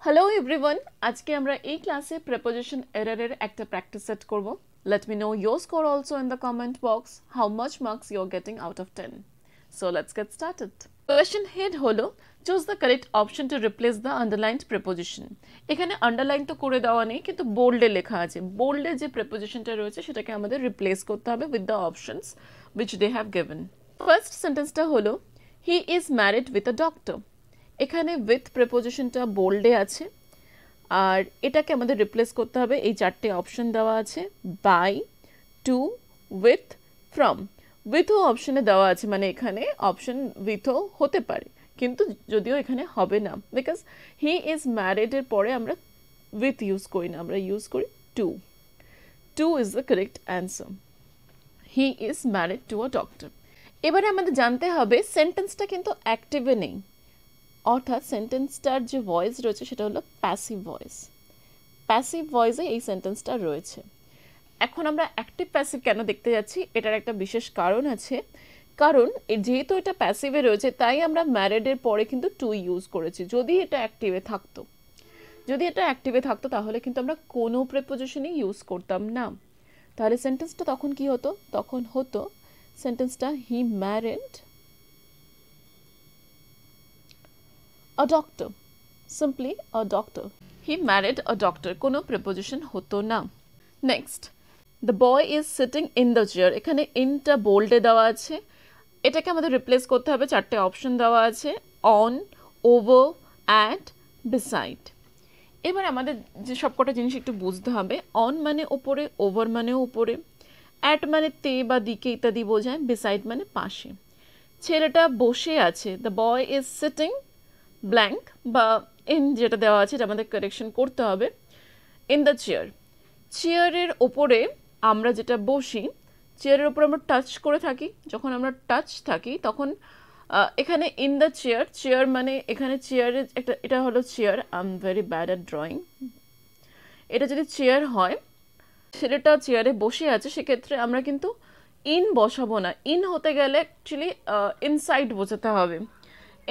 Hello everyone, আজকে আমরা এই ক্লাসে preposition error এর একটা practice set করব. Let me know your score also in the comment box, how much marks you're getting out of 10. So let's get started. Question head হলো choose the correct option to replace the underlined preposition. এখানে underline তো করে দেওয়া নেই কিন্তু bold এ লেখা আছে. bold এ যে prepositionটা রয়েছে সেটাকে আমাদের replace করতে হবে with the options which they have given. First sentenceটা হলো he is married with a doctor. এখানে with prepositionটা bold-এ আছে আর এটাকে আমাদের রিপ্লেস করতে হবে এই চারটে অপশন দেওয়া আছে by, to, with, from. with অপশনে দেওয়া আছে মানে এখানে অপশন with হতে পারে কিন্তু যদিও এখানে হবে না বিকজ he is married এর পরে আমরা with ইউজ করি না আমরা ইউজ করি to. to is the correct answer. he is married to a doctor. এবারে আমাদের জানতে হবে সেন্টেন্সটা কিন্তু অ্যাক্টিভে নেই অর্থাৎ সেন্টেন্সটার যে ভয়েস রয়েছে সেটা হলো প্যাসিভ ভয়েস প্যাসিভ ভয়েসে এই সেন্টেন্সটা রয়েছে এখন আমরা অ্যাক্টিভ প্যাসিভ কেন দেখতে যাচ্ছি এটার একটা বিশেষ কারণ আছে কারণ যেহেতু এটা প্যাসিভে রয়েছে তাই আমরা ম্যারিডের পরে কিন্তু টু ইউজ করেছি যদি এটা অ্যাক্টিভে থাকতো তাহলে কিন্তু আমরা কোনো প্রিপোজিশনই ইউজ করতাম না তাহলে সেন্টেন্সটা তখন কি হতো তখন হতো সেন্টেন্সটা he married a doctor. Simply a doctor. He married a doctor. কোনো preposition হতো না. Next. The boy is sitting in the chair. এখানে ইনটা bold এ দেওয়া আছে এটাকে আমাদের রিপ্লেস করতে হবে চারটে অপশন দেওয়া আছে on, over, at, beside. এবার আমাদের যে সবকটা জিনিস একটু বুঝতে হবে on মানে উপরে over মানে উপরে at মানে তে বা দিকে ইত্যাদি বোঝায় beside মানে পাশে ছেলেটা বসে আছে the boy is sitting blank বা ইন যেটা দেওয়া আছে এটা আমাদের কারেকশন করতে হবে ইন দ্য চেয়ার চেয়ারের ওপরে আমরা যেটা বসি চেয়ারের ওপরে আমরা টাচ করে থাকি যখন আমরা টাচ থাকি তখন এখানে ইন দ্য চেয়ার মানে এখানে চেয়ারের একটা এটা হলো chair I am very bad at drawing এটা যদি চেয়ার হয় ছেলেটা চেয়ারে বসে আছে সেক্ষেত্রে আমরা কিন্তু ইন বসাবো না ইন হতে গেলে অ্যাকচুয়ালি ইনসাইড বোঝাতে হবে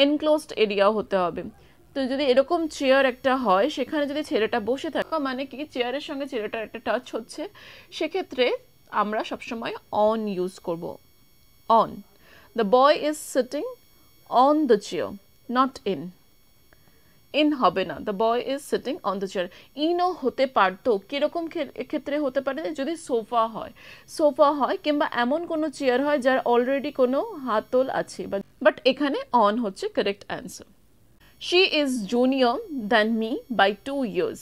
এনক্লোজড এরিয়া হতে হবে তো যদি এরকম চেয়ার একটা হয় সেখানে যদি ছেলেটা বসে থাকে মানে কি চেয়ারের সঙ্গে ছেলেটার একটা টাচ হচ্ছে সেক্ষেত্রে আমরা সবসময় অন ইউজ করব on the boy is sitting on the chair not in হবে না the boy is sitting on the chair ইনও হতে পারতো কীরকম ক্ষেত্রে হতে পারে যদি সোফা হয় কিংবা এমন কোনো চেয়ার হয় যার অলরেডি কোনো হাতল আছে বাট এখানে অন হচ্ছে correct answer she is junior than me by 2 years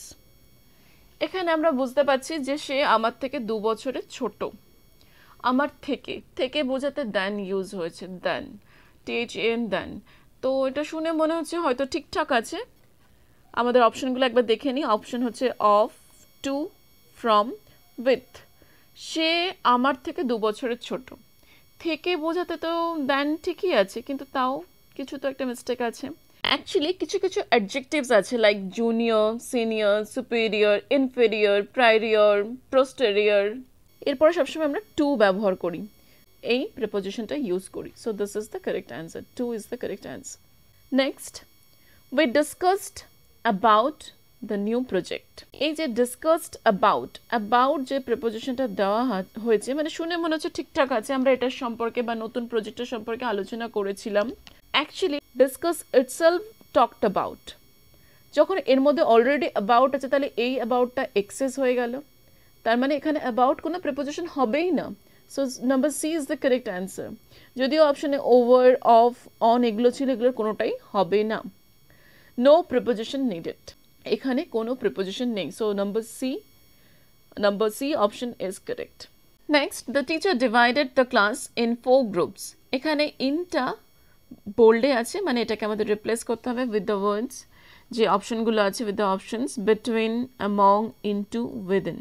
এখানে আমরা বুঝতে পারছি যে সে আমার থেকে 2 বছরের ছোট আমার থেকে বোঝাতে দ্যান ইউজ হয়েছে দ্যান THAN দ্যান তো এটা শুনে মনে হচ্ছে হয়তো ঠিকঠাক আছে আমাদের অপশনগুলো একবার দেখে নিই অপশন হচ্ছে অফ টু ফ্রম উইথ সে আমার থেকে 2 বছরের ছোট থেকে বোঝাতে তো দ্যান ঠিকই আছে কিন্তু তাও কিছু তো একটা মিস্টেক আছে অ্যাকচুয়ালি কিছু অ্যাডজেক্টিভস আছে like junior senior superior inferior prior posterior এরপরে সবসময় আমরা টু ব্যবহার করি এই প্রিপোজিশনটা ইউজ করি so this is the correct answer to is the correct answer next we discussed about the new project এই যে ডিসকাসড অ্যাবাউট যে প্রিপোজিশনটা দেওয়া হয়েছে মানে শুনে মনে হচ্ছে ঠিকঠাক আছে আমরা এটার সম্পর্কে বা নতুন প্রজেক্টের সম্পর্কে আলোচনা করেছিলাম actually discuss itself talked about যখন এর মধ্যে অলরেডি অ্যাবাউট আছে তাহলে এই অ্যাবাউটটা এক্সেস হয়ে গেল তার মানে এখানে অ্যাবাউট কোনো প্রিপোজিশন হবেই না so number C is the correct answer যদিও অপশনে ওভার অফ অন এগুলো ছিল এগুলোর কোনোটাই হবে না নো প্রিপোজিশন নিডেড এখানে কোনো প্রিপোজিশন নেই so number C option is correct next the teacher divided the class in 4 groups এখানে ইনটা বোল্ডে আছে মানে এটাকে আমাদের রিপ্লেস করতে হবে উইথ দ্য ওয়ার্ডস যে অপশনগুলো আছে with the options between among into within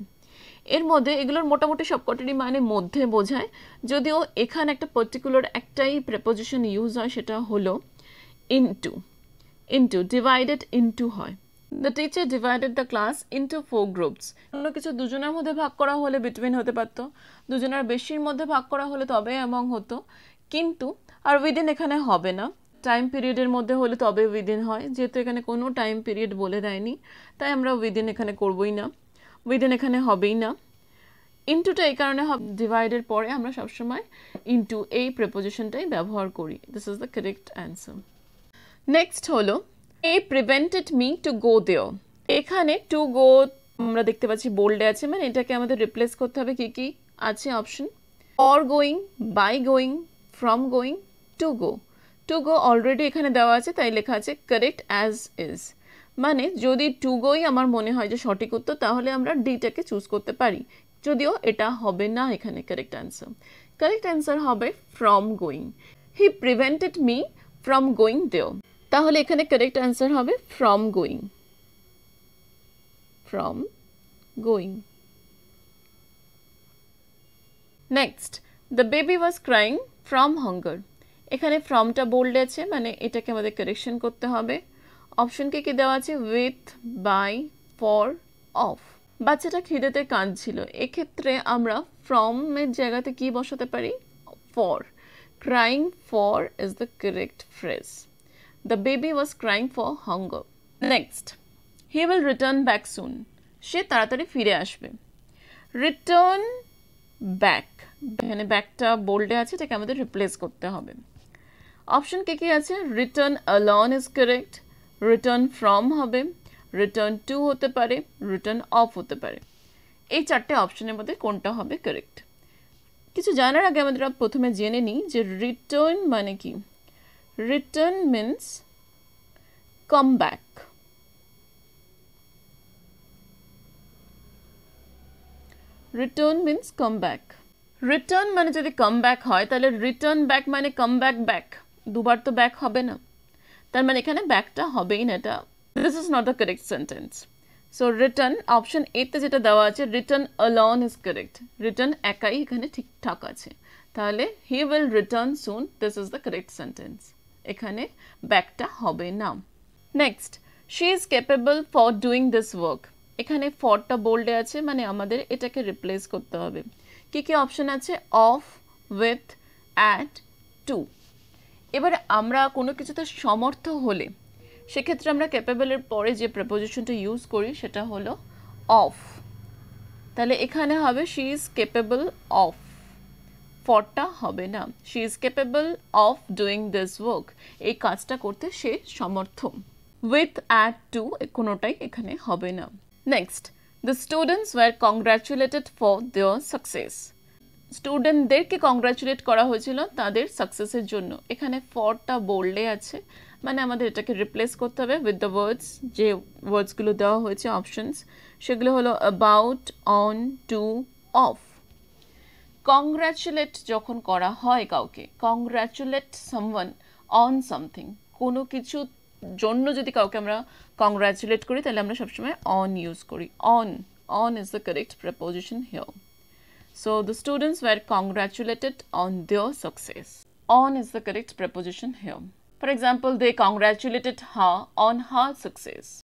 এর মধ্যে এগুলোর মোটামুটি সবকটারই মানে মধ্যে বোঝায় যদিও এখানে একটা পার্টিকুলার একটাই প্রিপোজিশন ইউজ হয় সেটা হলো ইনটু ডিভাইডেড ইনটু হয় The teacher divided the class into 4 groups. অন্য কিছু দুজনের মধ্যে ভাগ করা হলে বিটুইন হতে পারতো দুজনের বেশির মধ্যে ভাগ করা হলে তবে অ্যামং হতো কিন্তু আর উইদিন এখানে হবে না টাইম পিরিয়ডের মধ্যে হলে তবে উইদিন হয়, যেহেতু এখানে কোনো টাইম পিরিয়ড বলে দেয়নি তাই আমরা উইদিন এখানে করবই না, উইদিন এখানে হবেই না। ইনটুটা এই কারণে ডিভাইডের পরে আমরা সবসময় ইনটু এই প্রিপোজিশনটাই ব্যবহার করি। This is the correct answer. Next হলো এ প্রিভেন্টেড মি টু গো দেয়ার। এখানে টু গো আমরা দেখতে পাচ্ছি বোল্ডে আছে, মানে এটাকে আমাদের রিপ্লেস করতে হবে কি কি আছে option, for going, by going, from going, to go. To go already এখানে দেওয়া আছে তাই লেখা আছে কারেক্ট অ্যাজ ইজ, মানে যদি টু গোই আমার মনে হয় যে সঠিক উত্তর তাহলে আমরা ডিটাকে চুজ করতে পারি, যদিও এটা হবে না এখানে কারেক্ট অ্যান্সার। কারেক্ট অ্যান্সার হবে from going. He prevented me from going there, তাহলে এখানে কারেক্ট অ্যান্সার হবে from going, from going. Next, the baby was crying from hunger. এখানে ফ্রমটা বোল্ড আছে, মানে এটাকে আমাদের কারেকশন করতে হবে। অপশনকে কি দেওয়া আছে, উইথ, বাই, ফর, অফ। বাচ্চাটা খিদেতে কাঁদছিল, এক্ষেত্রে আমরা ফ্রমের জায়গাতে কি বসাতে পারি, for. Crying for is the correct phrase. The baby was crying for hunger. Next, he will return back soon. সে তাড়াতাড়ি ফিরে আসবে। রিটার্ন ব্যাক, এখানে ব্যাকটা বোল্ডে আছে, এটাকে আমাদের রিপ্লেস করতে হবে। অপশন কি আছে, return alone is correct, return from হবে, রিটার্ন টু হতে পারে, রিটার্ন অফ হতে পারে। এই চারটে অপশনের মধ্যে কোনটা হবে কারেক্ট। কিছু জানার আগে আমাদের প্রথমে জেনে নিই যে রিটার্ন মানে কি। Return means come back. Return means come back. Return মানে যদি কাম ব্যাক হয় তাহলে রিটার্ন ব্যাক মানে কাম ব্যাক ব্যাক, দুবার তো ব্যাক হবে না, তার মানে এখানে ব্যাকটা হবেই না, এটা this is not the correct sentence. So return option এতে যেটা দেওয়া আছে return alone is correct, return একাই এখানে ঠিকঠাক আছে, তাহলে he will return soon, this is the correct sentence, এখানে ব্যাকটা হবে না। Next, she is capable for doing this work. এখানে ফরটা বোল্ডে আছে, মানে আমাদের এটাকে রিপ্লেস করতে হবে। কি কি অপশন আছে, অফ, উইথ, অ্যাট, টু। এবারে আমরা কোনো কিছুতে সমর্থ হলে সেক্ষেত্রে আমরা ক্যাপেবলের পরে যে প্রিপোজিশনটা ইউজ করি সেটা হলো অফ, তাহলে এখানে হবে শি ইজ ক্যাপেবল অফ, ফরটা হবে না। She is capable of doing this work, এই কাজটা করতে সে সমর্থ। উইথ, অ্যাট, টু কোনোটাই এখানে হবে না। Next, the students were congratulated for their success. স্টুডেন্টদেরকে কংগ্রাচুলেট করা হয়েছিল তাদের সাকসেসের জন্য, এখানে ফরটা বোল্ডে আছে, মানে আমাদের এটাকে রিপ্লেস করতে হবে উইথ দ্য ওয়ার্ডস, যে ওয়ার্ডসগুলো দেওয়া হয়েছে অপশনস সেগুলো হলো about, on, to, off. Congratulate যখন করা হয় কাউকে, কংগ্রাচুলেট সামওয়ান অন সামথিং, কোনো কিছু জন্য যদি কাউকে আমরা কংগ্রাচুলেট করি তাহলে আমরা সবসময় অন ইউজ করি। On is the correct preposition here. So the students were congratulated on their success. On is the correct preposition here. For example, they congratulated her on her success.